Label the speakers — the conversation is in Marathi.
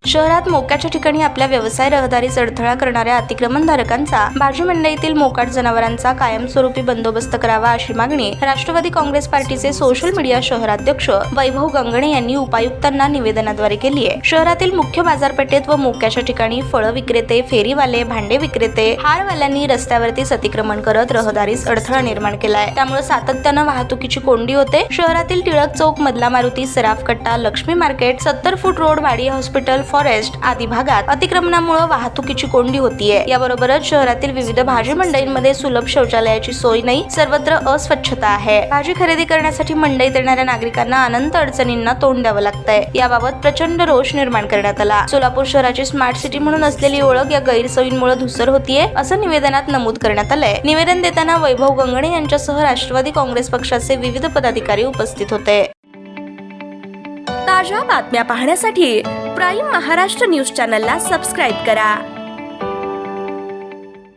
Speaker 1: शहरात मोक्याच्या ठिकाणी आपल्या व्यवसाय रहदारीस अडथळा करणाऱ्या अतिक्रमणधारकांचा भाजी मंडईतील मोकाट जनावरांचा कायमस्वरूपी बंदोबस्त करावा अशी मागणी राष्ट्रवादी काँग्रेस पार्टीचे सोशल मीडिया शहराध्यक्ष वैभव गंगणे यांनी उपायुक्तांना निवेदनाद्वारे केली आहे। शहरातील मुख्य बाजारपेठेत व मोक्याच्या ठिकाणी फळ विक्रेते, फेरीवाले, भांडे विक्रेते, हारवाल्यांनी रस्त्यावरतीच अतिक्रमण करत रहदारीस अडथळा निर्माण केलाय। त्यामुळे सातत्यानं वाहतुकीची कोंडी होते। शहरातील टिळक चौक, मधला मारुती, सराफ कट्टा, लक्ष्मी मार्केट, 70 फूट रोड, वाडी हॉस्पिटल, फॉरेस्ट आदी भागात अतिक्रमणामुळे वाहतुकीची कोंडी होतीये। याबरोबरच शहरातील विविध भाजी मंडईंमध्ये सुलभ शौचालयाची सोय नाही, सर्वत्र अस्वच्छता आहे। भाजी खरेदी करण्यासाठी मंडईत येणाऱ्या नागरिकांना अनंत अडचणींना तोंड द्यावं लागतंय। याबाबत प्रचंड रोष निर्माण करण्यात आला। सोलापूर शहराची स्मार्ट सिटी म्हणून असलेली ओळख या गैरसोयींमुळे धूसर होतीये असं निवेदनात नमूद करण्यात आलंय। निवेदन देताना वैभव गंगणे यांच्यासह राष्ट्रवादी काँग्रेस पक्षाचे विविध पदाधिकारी उपस्थित होते।
Speaker 2: ताज्या बातम्या पाहण्यासाठी प्राईम महाराष्ट्र न्यूज चॅनलला सबस्क्राईब करा।